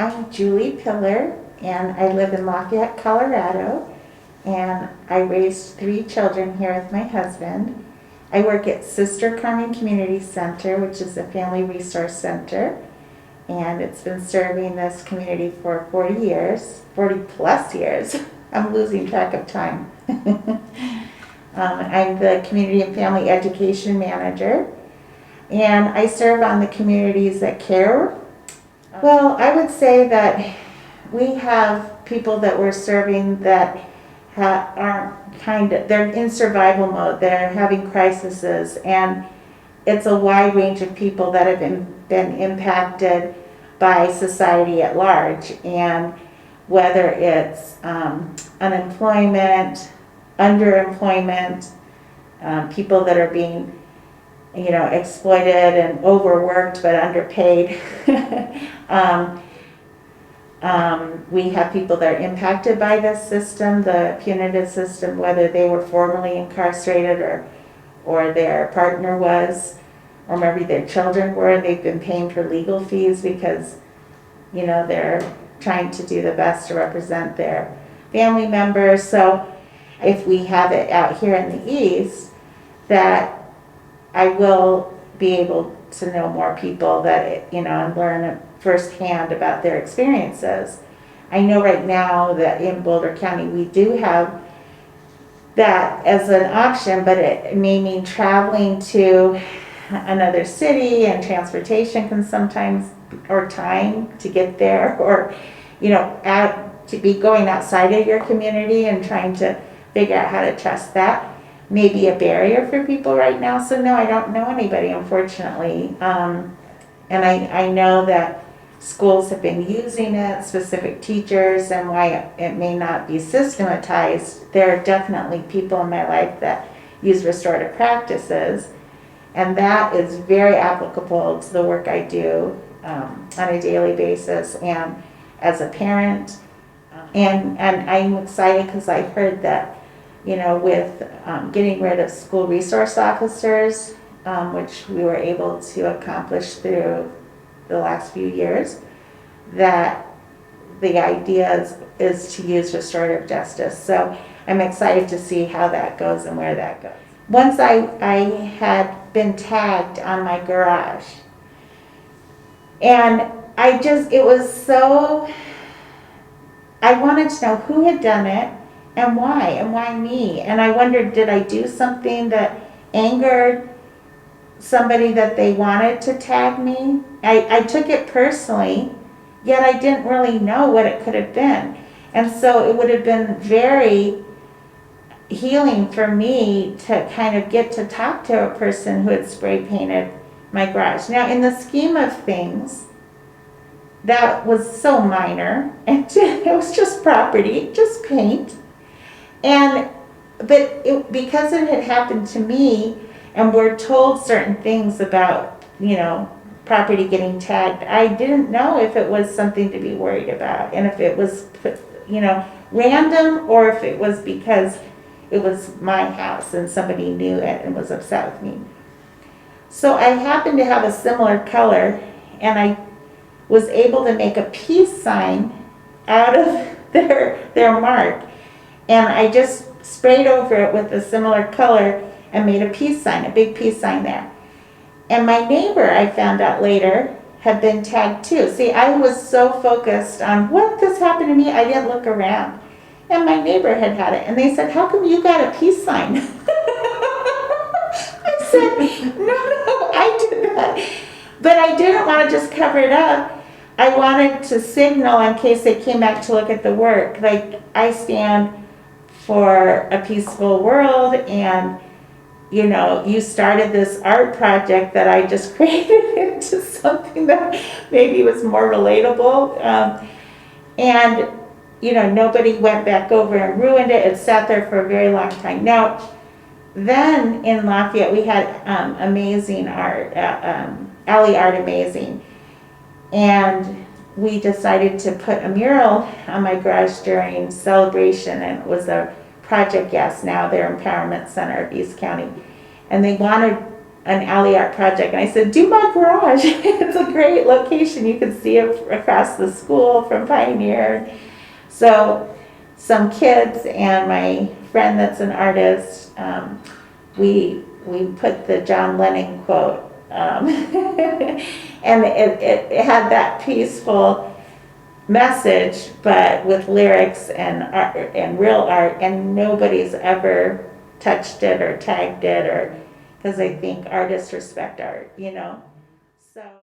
I'm Julie Pillar, and I live in Lafayette, Colorado, and I raised 3 children here with my husband. I work at Sister Carmen Community Center, which is a family resource center, and it's been serving this community for 40 years, 40 plus years. I'm losing track of time. I'm the Community and Family Education Manager, and I serve on the communities that care. Well, I would say that we have people that we're serving that they're in survival mode, they're having crises, and it's a wide range of people that have been impacted by society at large. And whether it's unemployment, underemployment, people that are being exploited and overworked but underpaid. We have people that are impacted by this system, the punitive system, whether they were formerly incarcerated or their partner was, or maybe their children were. They've been paying for legal fees because they're trying to do the best to represent their family members. So if we have it out here in the East, that I will be able to know more people that, and learn firsthand about their experiences. I know right now that in Boulder County, we do have that as an option, but it may mean traveling to another city, and transportation can sometimes, or time to get there, or, to be going outside of your community and trying to figure out how to trust that. May be a barrier for people right now. So no, I don't know anybody, unfortunately. And I know that schools have been using it, specific teachers, and why it may not be systematized. There are definitely people in my life that use restorative practices, and that is very applicable to the work I do on a daily basis and as a parent. And I'm excited because I heard that with getting rid of school resource officers, which we were able to accomplish through the last few years, that the idea is to use restorative justice. So I'm excited to see how that goes and where that goes. Once I had been tagged on my garage, and it was so, I wanted to know who had done it, and why me? And I wondered, did I do something that angered somebody that they wanted to tag me? I took it personally, yet I didn't really know what it could have been. And so it would have been very healing for me to kind of get to talk to a person who had spray painted my garage. Now, in the scheme of things, that was so minor, and it was just property, just paint. But because it had happened to me, and we're told certain things about, property getting tagged, I didn't know if it was something to be worried about, and if it was, random, or if it was because it was my house and somebody knew it and was upset with me. So I happened to have a similar color, and I was able to make a peace sign out of their mark. And I just sprayed over it with a similar color and made a peace sign, a big peace sign there. And my neighbor, I found out later, had been tagged too. See, I was so focused on what this happened to me, I didn't look around. And my neighbor had it. And they said, how come you got a peace sign? I said, no, I did that. But I didn't want to just cover it up. I wanted to signal in case they came back to look at the work. Like, I stand for a peaceful world, and you started this art project that I just created into something that maybe was more relatable, and nobody went back over and ruined it. It sat there for a very long time. Now, then in Lafayette we had amazing art, alley art amazing, and we decided to put a mural on my garage during celebration, and it was a Project Yes, now their Empowerment Center of East County. And they wanted an alley art project, and I said, do my garage. It's a great location. You can see it across the school from Pioneer. So some kids and my friend that's an artist, we put the John Lennon quote, and it had that peaceful message, but with lyrics and art, and real art, and nobody's ever touched it or tagged it, or because I think artists respect art, you know. So.